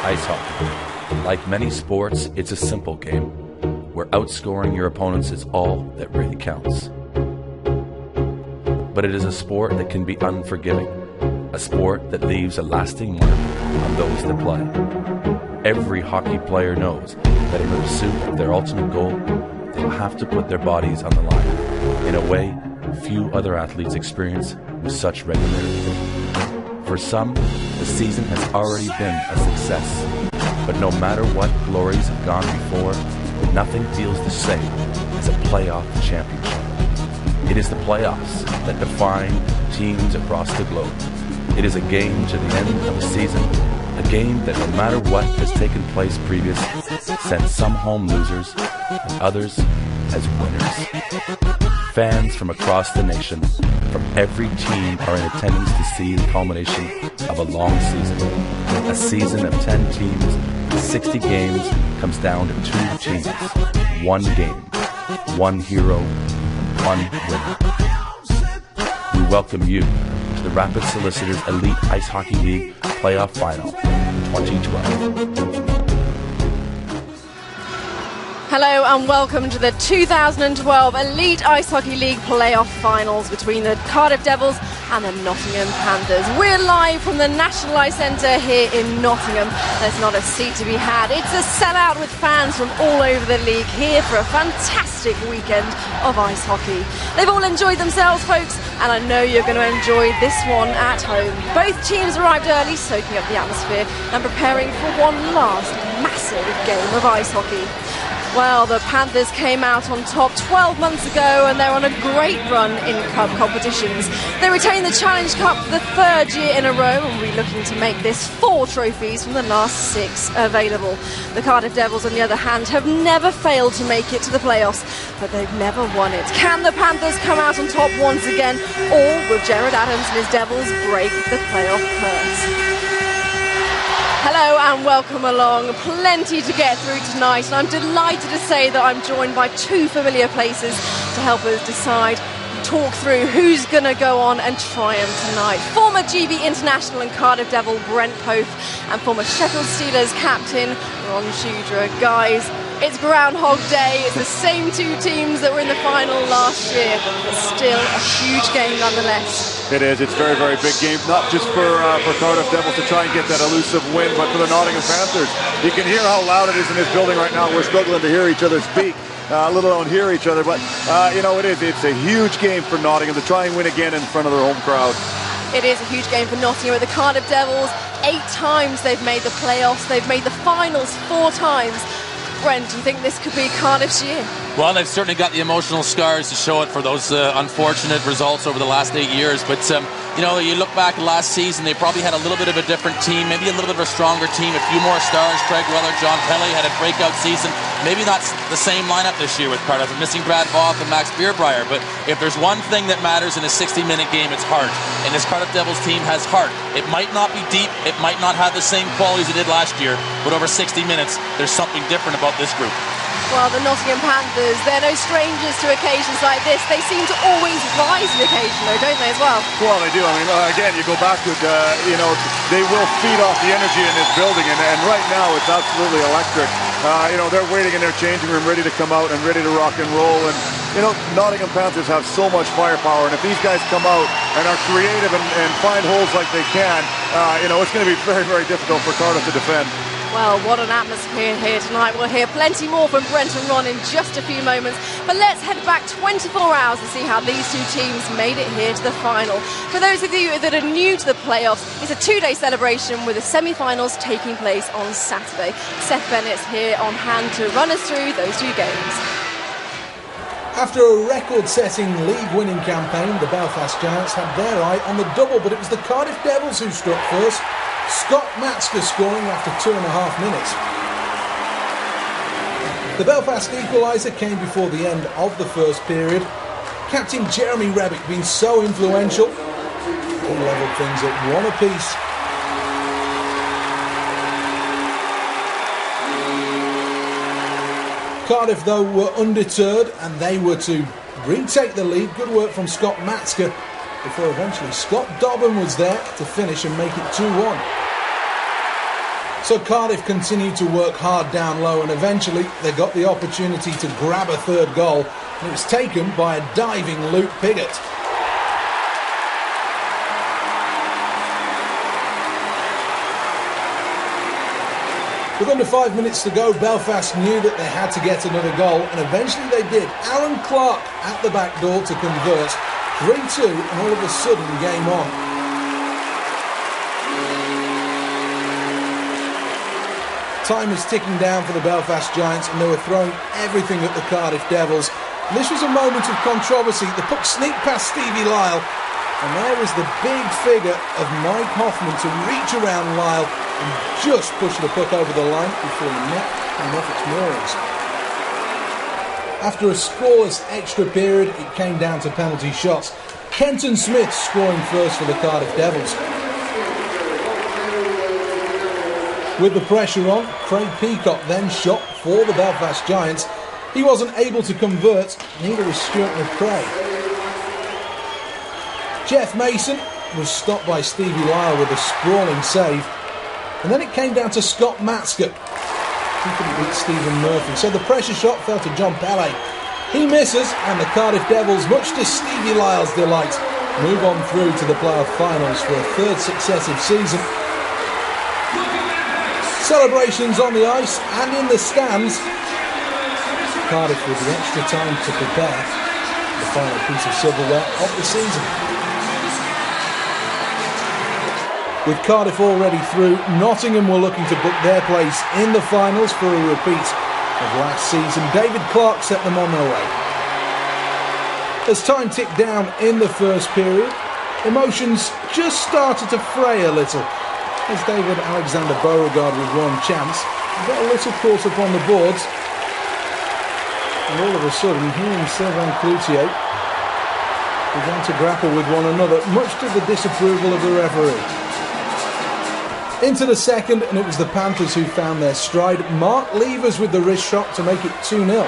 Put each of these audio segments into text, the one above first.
ice hockey. Like many sports, it's a simple game, where outscoring your opponents is all that really counts. But it is a sport that can be unforgiving, a sport that leaves a lasting mark on those that play. Every hockey player knows that in the pursuit of their ultimate goal, they will have to put their bodies on the line in a way few other athletes experience with such regularity. For some, the season has already been a success, but no matter what glories have gone before, nothing feels the same as a playoff championship. It is the playoffs that define teams across the globe. It is a game to the end of a season, a game that no matter what has taken place previous, sends some home losers and others as winners. Fans from across the nation, from every team, are in attendance to see the culmination of a long season. A season of 10 teams, 60 games, comes down to 2 teams. One game, one hero, one winner. We welcome you to the Rapid Solicitors Elite Ice Hockey League Playoff Final 2012. Hello and welcome to the 2012 Elite Ice Hockey League Playoff Finals between the Cardiff Devils and the Nottingham Panthers. We're live from the National Ice Centre here in Nottingham. There's not a seat to be had. It's a sellout with fans from all over the league here for a fantastic weekend of ice hockey. They've all enjoyed themselves, folks, and I know you're going to enjoy this one at home. Both teams arrived early, soaking up the atmosphere and preparing for one last massive game of ice hockey. Well, the Panthers came out on top 12 months ago and they're on a great run in cup competitions. They retained the Challenge Cup for the 3rd year in a row and we're looking to make this 4 trophies from the last 6 available. The Cardiff Devils, on the other hand, have never failed to make it to the playoffs, but they've never won it. Can the Panthers come out on top once again, or will Gerard Adams and his Devils break the playoff curse? Hello and welcome along. Plenty to get through tonight, and I'm delighted to say that I'm joined by 2 familiar places to help us decide, talk through who's going to go on and triumph tonight. Former GB International and Cardiff Devil Brent Poth and former Sheffield Steelers captain Ron Shudra. Guys, it's Groundhog Day. It's the same 2 teams that were in the final last year, but still a huge game nonetheless. It is. It's a very, very big game, not just for Cardiff Devils to try and get that elusive win, but for the Nottingham Panthers. You can hear how loud it is in this building right now. We're struggling to hear each other speak, let alone hear each other. But, you know, it's a huge game for Nottingham to try and win again in front of their home crowd. It is a huge game for Nottingham with the Cardiff Devils. 8 times they've made the playoffs. They've made the finals 4 times. Brent, do you think this could be Cardiff's year? Well, they've certainly got the emotional scars to show it for those unfortunate results over the last 8 years. But, you know, you look back last season, they probably had a little bit of a different team, maybe a little bit of a stronger team, a few more stars. Craig Weller, John Pelly had a breakout season. Maybe not the same lineup this year with Cardiff. They're missing Brad Voth and Max Bierbryer. But if there's one thing that matters in a 60-minute game, it's heart. And this Cardiff Devils team has heart. It might not be deep, it might not have the same qualities it did last year, but over 60 minutes, there's something different about this group. Well, the Nottingham Panthers, they're no strangers to occasions like this. They seem to always rise an occasion, though, don't they, as well? Well, they do. I mean, again, you go back to it, you know, they will feed off the energy in this building, and right now it's absolutely electric. You know, they're waiting in their changing room, ready to come out and ready to rock and roll. And, you know, Nottingham Panthers have so much firepower, and if these guys come out and are creative and find holes like they can, you know, it's going to be very, very difficult for Cardiff to defend. Well, what an atmosphere here tonight. We'll hear plenty more from Brent and Ron in just a few moments. But let's head back 24 hours to see how these 2 teams made it here to the final. For those of you that are new to the playoffs, it's a 2-day celebration with the semi-finals taking place on Saturday. Seth Bennett's here on hand to run us through those 2 games. After a record-setting league-winning campaign, the Belfast Giants had their eye on the double, but it was the Cardiff Devils who struck first. Scott Matsker scoring after 2.5 minutes. The Belfast equaliser came before the end of the first period. Captain Jeremy Rebick being so influential. He levelled things at 1 apiece. Cardiff, though, were undeterred and they were to retake the lead. Good work from Scott Matsker before eventually Scott Dobbin was there to finish and make it 2-1. So Cardiff continued to work hard down low, and eventually they got the opportunity to grab a third goal, and it was taken by a diving Luke Piggott. With under 5 minutes to go, Belfast knew that they had to get another goal, and eventually they did. Aaron Clark at the back door to convert. 3-2, and all of a sudden, game on. Time was ticking down for the Belfast Giants, and they were throwing everything at the Cardiff Devils. And this was a moment of controversy. The puck sneaked past Stevie Lyle, and there was the big figure of Mike Hoffman to reach around Lyle and just push the puck over the line before the net came off its moorings. After a scoreless extra period, it came down to penalty shots. Kenton Smith scoring first for the Cardiff Devils. With the pressure on, Craig Peacock then shot for the Belfast Giants. He wasn't able to convert, neither was Stuart McCrae. Jeff Mason was stopped by Stevie Lyle with a sprawling save. And then it came down to Scott Matska. He couldn't beat Stephen Murphy. So the pressure shot fell to John Pele. He misses, and the Cardiff Devils, much to Stevie Lyle's delight, move on through to the playoff finals for a third successive season. Celebrations on the ice and in the stands. Cardiff with the extra time to prepare the final piece of silverware of the season. With Cardiff already through, Nottingham were looking to book their place in the finals for a repeat of last season. David Clark set them on their way. As time ticked down in the first period, emotions just started to fray a little as David Alexander Beauregard with one chance got a little caught up on the boards, and all of a sudden he and Sylvain Cloutier began to grapple with one another, much to the disapproval of the referee. Into the second, and it was the Panthers who found their stride. Mark Levers with the wrist shot to make it 2-0.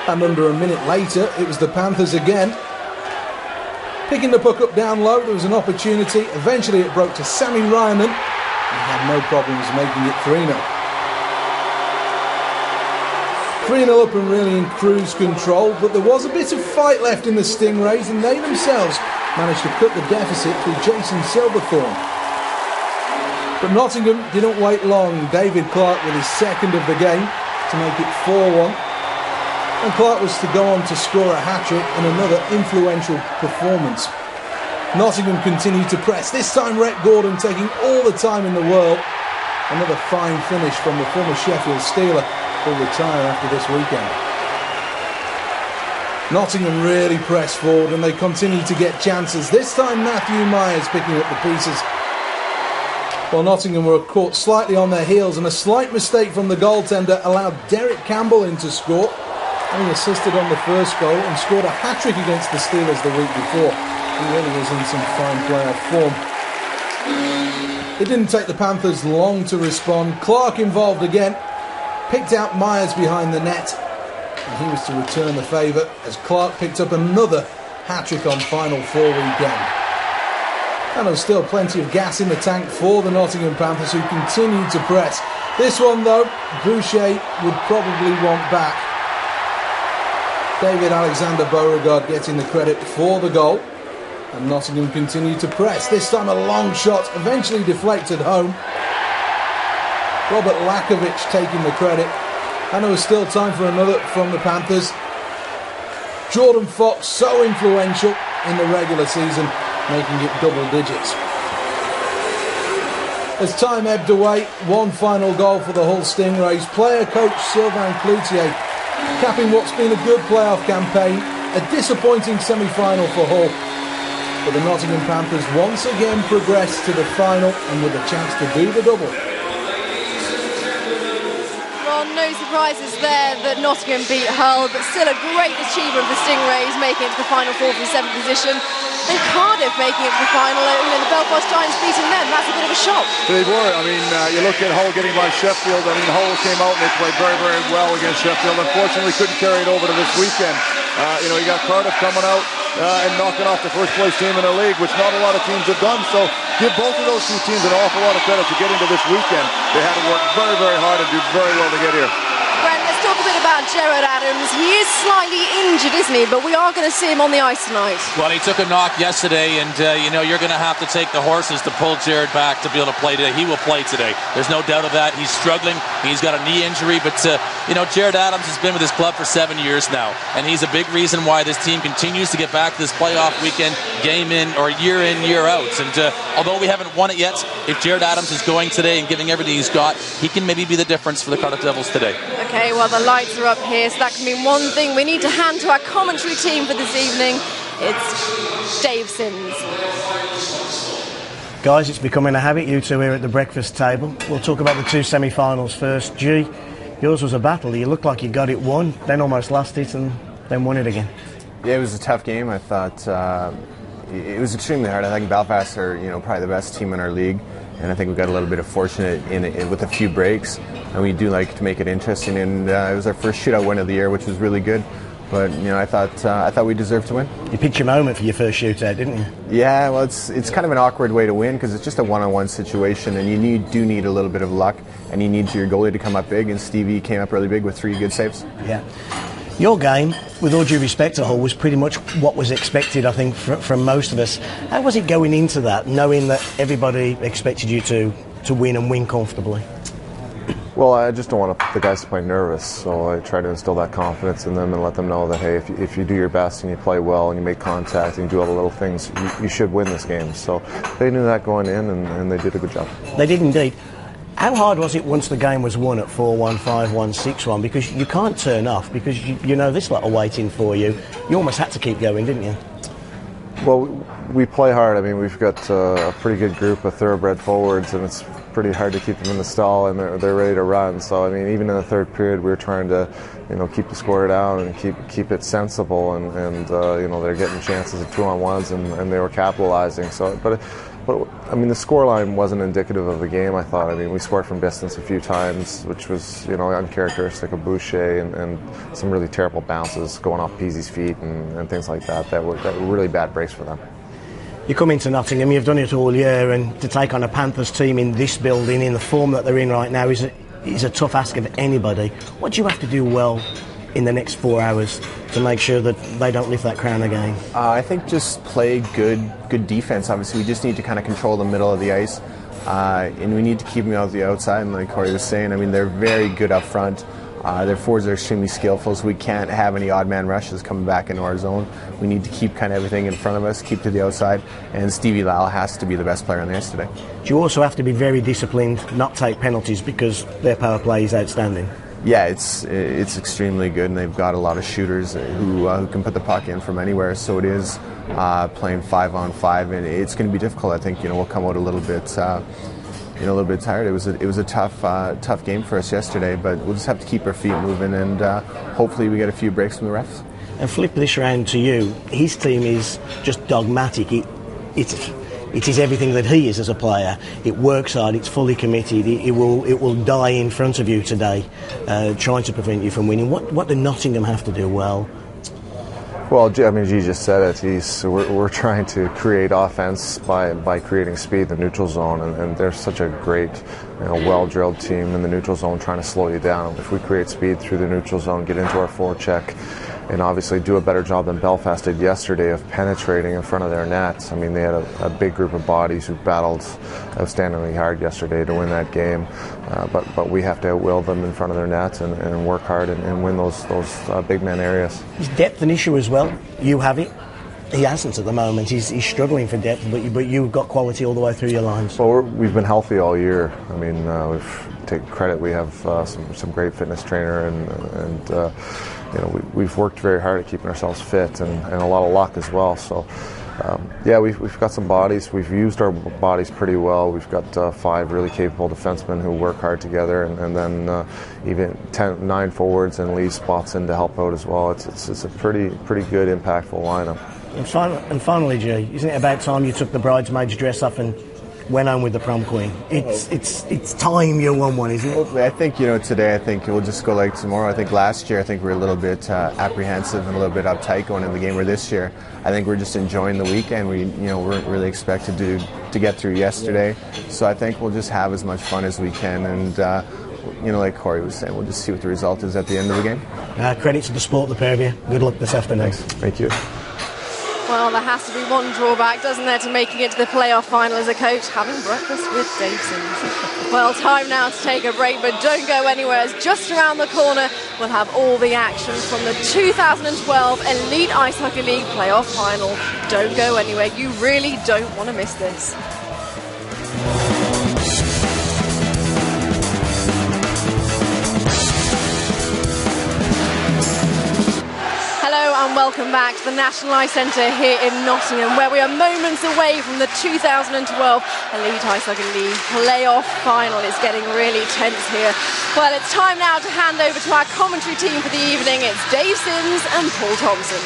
And under a minute later, it was the Panthers again. Picking the puck up down low, there was an opportunity. Eventually it broke to Sammy Ryanen, and he had no problems making it 3-0. 3-0 up and really in cruise control, but there was a bit of fight left in the Stingrays, and they themselves managed to cut the deficit through Jason Silverthorne. But Nottingham didn't wait long. David Clark with his second of the game to make it 4-1. And Clark was to go on to score a hat-trick and another influential performance. Nottingham continued to press. This time Rhett Gordon taking all the time in the world. Another fine finish from the former Sheffield Steeler, who'll retire after this weekend. Nottingham really pressed forward and they continued to get chances. This time Matthew Myers picking up the pieces. While Nottingham were caught slightly on their heels, and a slight mistake from the goaltender allowed Derek Campbell in to score, having assisted on the first goal and scored a hat-trick against the Steelers the week before. He really was in some fine playoff form. It didn't take the Panthers long to respond. Clark involved again, picked out Myers behind the net, and he was to return the favour as Clark picked up another hat-trick on Final Four weekend. And there was still plenty of gas in the tank for the Nottingham Panthers, who continued to press. This one though, Boucher would probably want back. David Alexander Beauregard getting the credit for the goal, and Nottingham continued to press. This time a long shot, eventually deflected home. Robert Lakovic taking the credit, and there was still time for another from the Panthers. Jordan Fox, so influential in the regular season, making it double digits. As time ebbed away, one final goal for the Hull Stingrays. Player coach Sylvain Cloutier capping what's been a good playoff campaign. A disappointing semi-final for Hull, but the Nottingham Panthers once again progressed to the final and with a chance to do the double. Well, no surprises there that Nottingham beat Hull, but still a great achievement for Stingrays, making it to the final four from 7th position. And Cardiff making it to the final, the Belfast Giants beating them. That's a bit of a shock. They were. I mean, you look at Hull getting by Sheffield. I mean, Hull came out and they played very, very well against Sheffield. Unfortunately, couldn't carry it over to this weekend. You got Cardiff coming out and knocking off the first-place team in the league, which not a lot of teams have done. So give both of those two teams an awful lot of credit to get into this weekend. They had to work very, very hard and do very well to get here. Brent, let's talk a bit about Gerard Adams. He is slightly injured, isn't he? But we are going to see him on the ice tonight. Well, he took a knock yesterday, and you're going to have to take the horses to pull Gerard back to be able to play today. He will play today. There's no doubt of that. He's struggling. He's got a knee injury, but Gerard Adams has been with his club for 7 years now, and he's a big reason why this team continues to get back to this playoff weekend, game in, year out. And although we haven't won it yet, if Gerard Adams is going today and giving everything he's got, he can maybe be the difference for the Cardiff Devils today. Okay, well, the lights are up here, so that can mean one thing we need to hand to our commentary team for this evening. It's Dave Sims. Guys, it's becoming a habit, you two here at the breakfast table. We'll talk about the two semi-finals first. G, yours was a battle. You looked like you got it won, then almost lost it, and then won it again. Yeah, it was a tough game. I thought it was extremely hard. I think Belfast are, probably the best team in our league, and I think we got a little bit of fortunate in it with a few breaks, and we do like to make it interesting. And it was our first shootout win of the year, which was really good. But I thought we deserved to win. You picked your moment for your first shootout, didn't you? Yeah, well, it's kind of an awkward way to win because it's just a one-on-one situation, and you do need a little bit of luck, and you need your goalie to come up big. And Stevie came up really big with 3 good saves. Yeah. Your game, with all due respect to Hull, was pretty much what was expected, I think, from most of us. How was it going into that, knowing that everybody expected you to win and win comfortably? Well, I just don't want the guys to play nervous, so I try to instill that confidence in them and let them know that, hey, if you do your best and you play well and you make contact and you do all the little things, you should win this game. So they knew that going in, and they did a good job. They did indeed. How hard was it once the game was won at 4-1, 5-1, 6-1? Because you can't turn off, because you know this lot are waiting for you. You almost had to keep going, didn't you? Well, we play hard. I mean, we've got a pretty good group of thoroughbred forwards, and it's pretty hard to keep them in the stall, and they're ready to run. So, I mean, even in the third period, we were trying to, keep the score down and keep it sensible, and they're getting chances at 2-on-1s, and they were capitalizing. So, but I mean, the scoreline wasn't indicative of the game, I thought. I mean, we scored from distance a few times, which was, uncharacteristic of Boucher, and some really terrible bounces going off Peasy's feet and things like that. That were really bad breaks for them. You come into Nottingham, you've done it all year, and to take on a Panthers team in this building, in the form that they're in right now, is a tough ask of anybody. What do you have to do well in the next 4 hours to make sure that they don't lift that crown again? I think just play good defense. Obviously, we just need to kind of control the middle of the ice, and we need to keep them out of the outside. And like Corey was saying, I mean, they're very good up front. Their forwards are extremely skillful, so we can't have any odd man rushes coming back into our zone. We need to keep kind of everything in front of us, keep to the outside, and Stevie Lyle has to be the best player on the ice today. Do you also have to be very disciplined, not take penalties, because their power play is outstanding? Yeah, it's extremely good, and they've got a lot of shooters who can put the puck in from anywhere. So it is playing 5-on-5, and it's going to be difficult. I think we'll come out a little bit tired. It was a tough game for us yesterday, but we'll just have to keep our feet moving, and hopefully we get a few breaks from the refs. And flip this round to you. His team is just dogmatic. It is everything that he is as a player. It works hard. It's fully committed. It will die in front of you today, trying to prevent you from winning. What do Nottingham have to do well? Well, I mean, G just said it. We're trying to create offense by creating speed in the neutral zone, and they're such a great, well-drilled team in the neutral zone trying to slow you down. If we create speed through the neutral zone, get into our forecheck, and obviously do a better job than Belfast did yesterday of penetrating in front of their nets. I mean, they had a big group of bodies who battled outstandingly hard yesterday to win that game, but we have to outwill them in front of their nets and work hard and win those big man areas. Is depth an issue as well? You have it. He hasn't at the moment. He's struggling for depth, but you've got quality all the way through your lines. Well, we've been healthy all year. I mean, we've taken credit. We have some great fitness trainer, and we've worked very hard at keeping ourselves fit and a lot of luck as well. So, we've got some bodies. We've used our bodies pretty well. We've got 5 really capable defensemen who work hard together, and then even 9 forwards and leave spots in to help out as well. It's a pretty good, impactful lineup. And finally, Jay, isn't it about time you took the bridesmaid's dress off and went home with the prom queen. It's time you won one, isn't it? Hopefully, I think today. I think it will just go like tomorrow. I think last year, I think we were a little bit apprehensive and a little bit uptight going in the game. Where this year, I think we're just enjoying the weekend. We weren't really expected to get through yesterday, so I think we'll just have as much fun as we can. And like Corey was saying, we'll just see what the result is at the end of the game. Credit to the sport, the pair of you. Good luck this afternoon. Thank you. Well, there has to be one drawback, doesn't there, to making it to the playoff final as a coach? Having breakfast with Dave Sims. Well, time now to take a break, but don't go anywhere, as just around the corner we'll have all the action from the 2012 Elite Ice Hockey League playoff final. Don't go anywhere. You really don't want to miss this. And welcome back to the National Ice Centre here in Nottingham, where we are moments away from the 2012 Elite Ice Hockey League playoff final. It's getting really tense here. Well, it's time now to hand over to our commentary team for the evening. It's Dave Sims and Paul Thompson.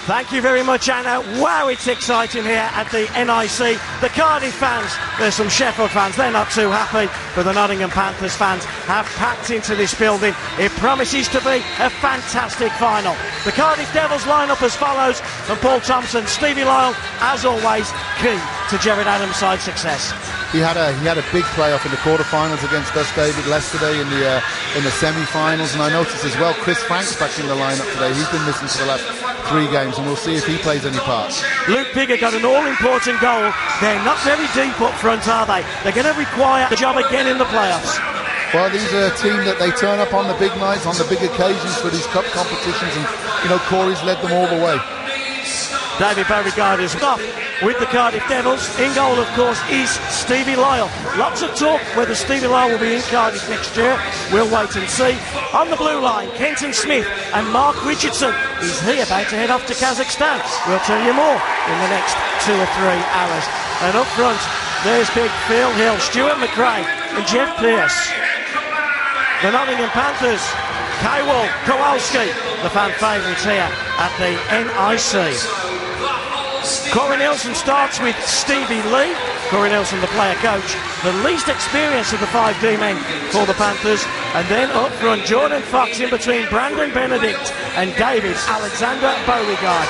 Thank you very much, Anna. Wow, it's exciting here at the NIC. The Cardiff fans, there's some Sheffield fans, they're not too happy, but the Nottingham Panthers fans have packed into this building. It promises to be a fantastic final. The Cardiff Devils line up as follows, and Paul Thompson, Stevie Lyle, as always, key to Gerard Adams' side success. He had a big playoff in the quarterfinals against us, David, yesterday in the semi-finals, and I noticed as well Chris Frank's back in the lineup today. He's been missing for the last 3 games, and we'll see if he plays any part. Luke Bigger got an all-important goal. They're not very deep up front, are they? They're going to require the job again in the playoffs. Well, these are a team that they turn up on the big nights, on the big occasions for these cup competitions, and Corey's led them all the way. David Beauregard is off with the Cardiff Devils. In goal, of course, is Stevie Lyle. Lots of talk whether Stevie Lyle will be in Cardiff next year. We'll wait and see. On the blue line, Kenton Smith and Mark Richardson. Is he about to head off to Kazakhstan? We'll tell you more in the next 2 or 3 hours. And up front, there's big Phil Hill, Stuart McRae and Jeff Pearce. The Nottingham Panthers, Kywal, Kowalski, the fan favourites here at the NIC. Corey Nelson starts with Stevie Lee. Corey Nelson, the player coach, the least experienced of the 5D men for the Panthers. And then up front, Jordan Fox in between Brandon Benedict and David Alexander Beauregard.